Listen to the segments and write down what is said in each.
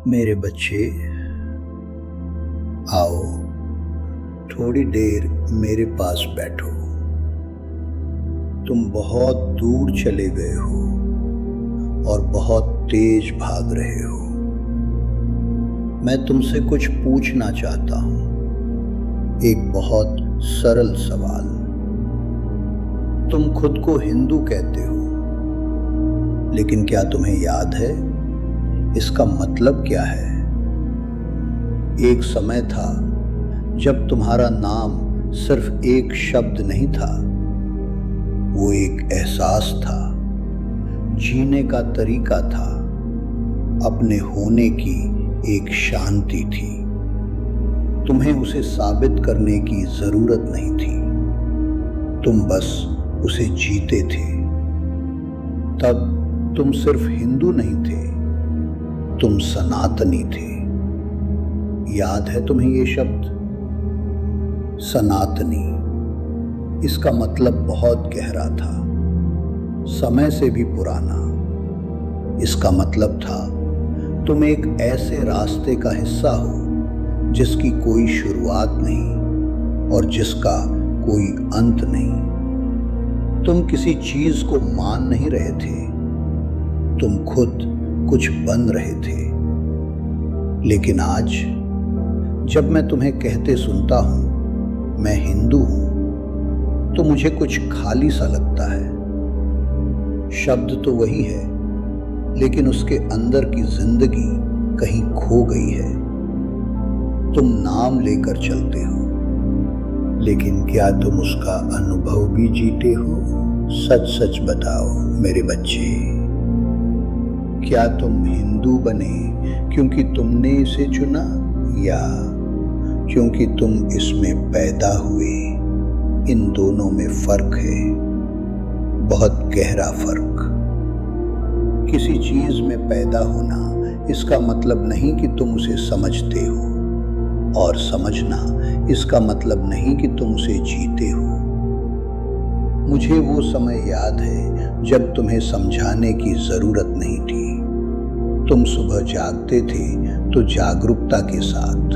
मेरे बच्चे, आओ थोड़ी देर मेरे पास बैठो। तुम बहुत दूर चले गए हो और बहुत तेज भाग रहे हो। मैं तुमसे कुछ पूछना चाहता हूँ, एक बहुत सरल सवाल। तुम खुद को हिंदू कहते हो, लेकिन क्या तुम्हें याद है इसका मतलब क्या है? एक समय था जब तुम्हारा नाम सिर्फ एक शब्द नहीं था, वो एक एहसास था, जीने का तरीका था, अपने होने की एक शांति थी। तुम्हें उसे साबित करने की जरूरत नहीं थी, तुम बस उसे जीते थे। तब तुम सिर्फ हिंदू नहीं थे, तुम सनातनी थे। याद है तुम्हें ये शब्द? सनातनी, इसका मतलब बहुत गहरा था, समय से भी पुराना। इसका मतलब था तुम एक ऐसे रास्ते का हिस्सा हो जिसकी कोई शुरुआत नहीं और जिसका कोई अंत नहीं। तुम किसी चीज को मान नहीं रहे थे, तुम खुद कुछ बन रहे थे। लेकिन आज जब मैं तुम्हें कहते सुनता हूं मैं हिंदू हूं, तो मुझे कुछ खाली सा लगता है। शब्द तो वही है, लेकिन उसके अंदर की जिंदगी कहीं खो गई है। तुम नाम लेकर चलते हो, लेकिन क्या तुम उसका अनुभव भी जीते हो? सच सच बताओ मेरे बच्चे, क्या तुम हिंदू बने क्योंकि तुमने इसे चुना या क्योंकि तुम इसमें पैदा हुए? इन दोनों में फर्क है, बहुत गहरा फर्क। किसी चीज में पैदा होना इसका मतलब नहीं कि तुम उसे समझते हो, और समझना इसका मतलब नहीं कि तुम उसे जीते हो। मुझे वो समय याद है जब तुम्हें समझाने की जरूरत नहीं थी। तुम सुबह जागते थे तो जागरूकता के साथ,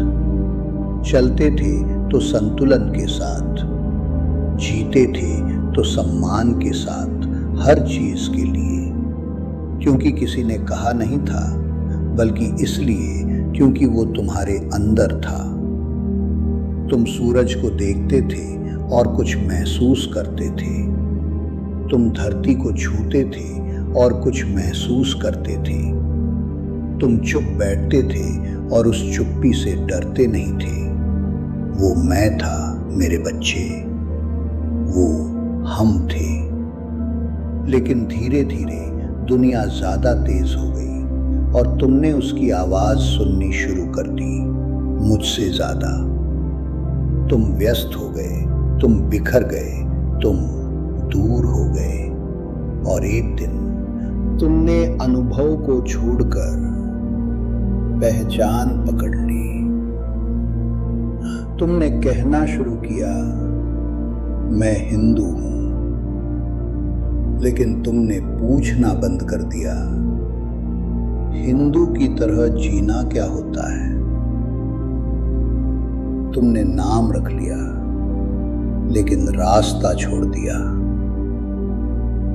चलते थे तो संतुलन के साथ, जीते थे तो सम्मान के साथ, हर चीज के लिए। क्योंकि किसी ने कहा नहीं था, बल्कि इसलिए क्योंकि वो तुम्हारे अंदर था। तुम सूरज को देखते थे और कुछ महसूस करते थे। तुम धरती को छूते थे और कुछ महसूस करते थे। तुम चुप बैठते थे और उस चुप्पी से डरते नहीं थे। वो मैं था मेरे बच्चे, वो हम थे। लेकिन धीरे धीरे दुनिया ज्यादा तेज हो गई और तुमने उसकी आवाज सुननी शुरू कर दी, मुझसे ज्यादा। तुम व्यस्त हो गए, तुम बिखर गए, तुम दूर हो गए, और एक दिन तुमने अनुभव को छोड़कर पहचान पकड़ ली। तुमने कहना शुरू किया, मैं हिंदू हूं, लेकिन तुमने पूछना बंद कर दिया, हिंदू की तरह जीना क्या होता है? तुमने नाम रख लिया, लेकिन रास्ता छोड़ दिया।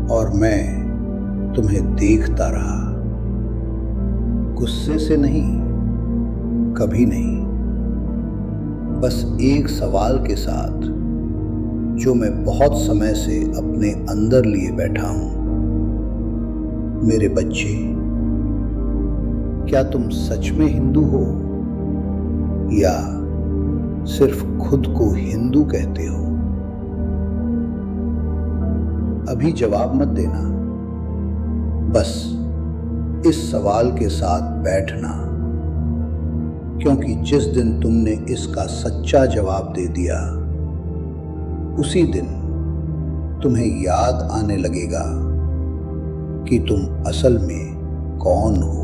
और मैं तुम्हें देखता रहा, गुस्से से नहीं, कभी नहीं, बस एक सवाल के साथ जो मैं बहुत समय से अपने अंदर लिए बैठा हूं। मेरे बच्चे, क्या तुम सच में हिंदू हो या सिर्फ खुद को हिंदू कहते हो? अभी जवाब मत देना, बस इस सवाल के साथ बैठना, क्योंकि जिस दिन तुमने इसका सच्चा जवाब दे दिया, उसी दिन तुम्हें याद आने लगेगा कि तुम असल में कौन हो।